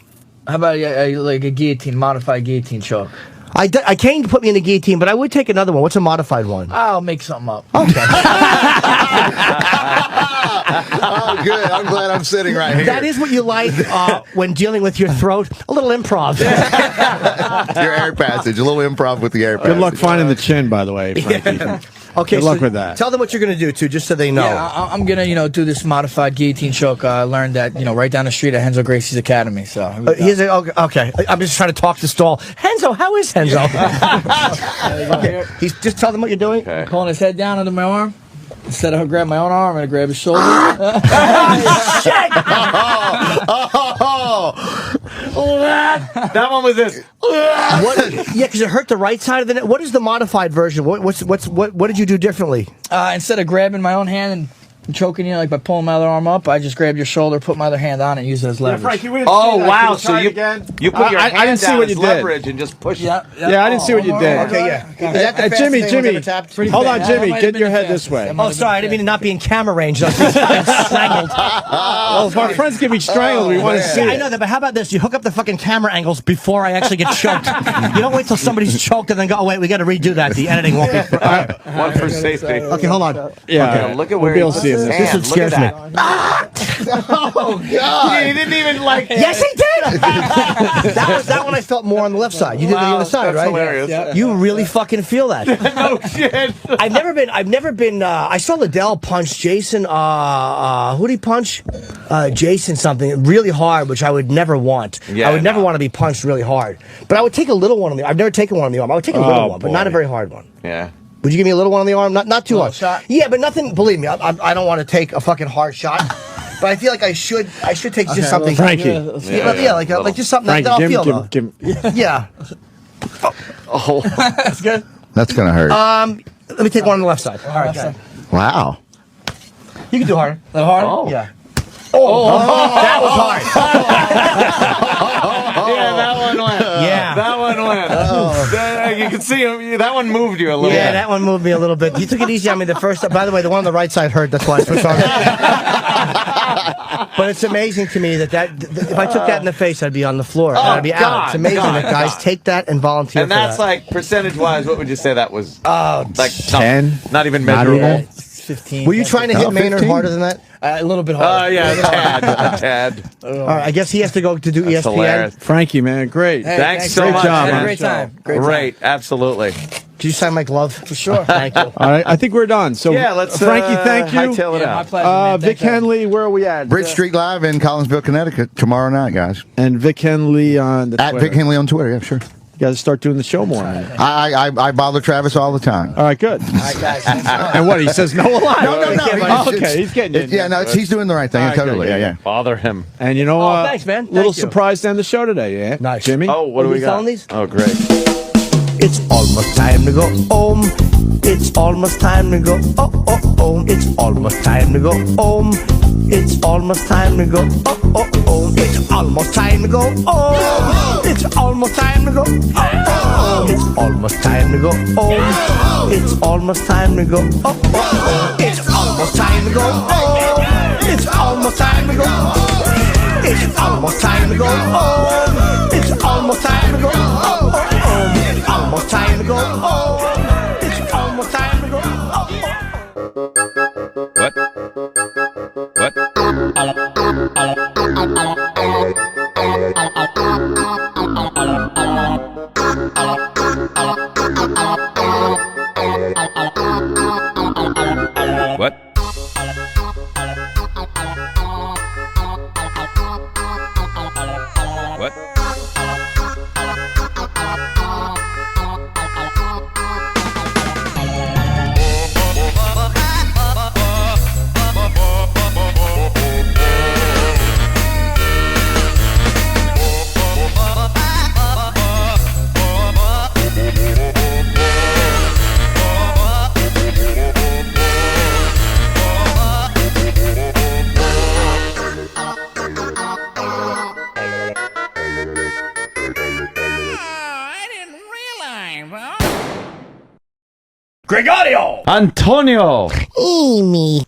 How about like a guillotine, modified guillotine choke? I can't put me in a guillotine, but I would take another one. What's a modified one? I'll make something up. Okay. Oh, good. I'm glad I'm sitting right here. That is what you like when dealing with your throat. A little improv. Your air passage. A little improv with the air passage. Good luck finding the chin, by the way, Frankie. Okay, Good luck with that. Tell them what you're going to do, too, just so they know. Yeah, I'm gonna do this modified guillotine choke. I learned that right down the street at Henzo Gracie's Academy. So okay. I'm just trying to talk to Stall. Henzo, how is Henzo? Okay. Just tell them what you're doing. Okay. Pulling his head down under my arm. Instead of grab my own arm, I'm gonna grab his shoulder. That one was this. What? Yeah, because it hurt the right side of the neck. What is the modified version? What did you do differently? Instead of grabbing my own hand and choking you like by pulling my other arm up, I just grabbed your shoulder, put my other hand on it, and used it as leverage. Oh, wow. So you put your hand I didn't see down what as you did. leverage and just push it. Yeah, I didn't see what you did. Okay, yeah. Is that the Jimmy, fastest anyone's ever tapped? hold on, That Jimmy, might have get been your the head this fastest. way. That might Oh, have sorry, I been didn't mean to not be in camera range. I was just strangled. Well, if our friends get me strangled, we want to see Yeah, I it. know that, but how about this? You hook up the fucking camera angles before I actually get choked. You don't wait till somebody's choked and then go, oh, wait, we got to redo that. The editing won't be... One for safety. Okay, hold on. Yeah, Okay, look at we'll where be he able to puts see his it. hand. This one Look at scares me. that. Oh, God. He didn't even like. Yes, he did! that one I felt more on the left side. You did the other side, that's right? hilarious. Yeah. You really fucking feel that. No shit. I've never been, I saw Liddell punch Jason, who'd he punch? Jason something really hard, which I would never want. Yeah, I would never no. want to be punched really hard. But I would take a little one on the I've never taken one on the arm. I would take a little one, but not a very hard one. Yeah. Would you give me a little one on the arm? Not too hard. Shot? Yeah, but nothing, believe me, I don't want to take a fucking hard shot. But I feel like I should take just something. Frankie. Like just something Frankie, that I'll feel though. give Yeah. Oh. That's good. That's going to hurt. Let me take one on the left side. All right, go ahead. Wow. You can do harder. A little harder? Oh. Yeah. That was hard. Yeah, that one went. Yeah. That one went. You can see him. That one moved you a little Yeah, bit. that one moved me a little bit. You took it easy on me the first time. By the way, the one on the right side hurt. That's why I switched on. But it's amazing to me that if I took that in the face, I'd be on the floor. Oh, I'd be God, out. It's amazing God, that guys God. take that and volunteer And for that's that. like, percentage-wise, what would you say that was? Like 10? Not even Not measurable. even. 15. Were you trying to hit Maynard 15? harder than that? A little bit Oh, harder. yeah, a tad. All right, I guess he has to go to do That's ESPN. hilarious. Frankie, man, great. Hey, Thanks so Great much. job, Had a man. great time. Great, absolutely. Did you sign my glove? For sure. Thank you. All right, I think we're done. So, Yeah, let's Frankie, thank you. hightail it Yeah, my out. pleasure, man. Vic Thank you. Henley, where are we at? Bridge Street Live in Collinsville, Connecticut tomorrow night, guys. And Vic Henley on the At Twitter. Vic Henley on Twitter. Yeah, sure. You got to start doing the show more, man. I bother Travis all the time. All right, good. All right, guys. And what, he says no a lot? No. Oh, okay, he's getting it. Yeah, no, he's doing the right thing. All right, Totally. good, Yeah. Bother him. And you know, Oh, thanks, man. Little Thank you. surprise to end the show today, yeah? Nice. Jimmy? Oh, what do we got? selling these? Oh, great. It's almost time to go home. It's almost time to go home. It's almost time to go home. It's almost time to go home. It's almost time to go home. It's almost time to go home. It's almost time to go home. It's almost time to go home. It's almost time to go home. It's almost time to go home. It's almost time to go home. It's almost time to go home. It's almost time to go home. It's almost time to go home. What? What? What? Gregorio! Antonio! Amy.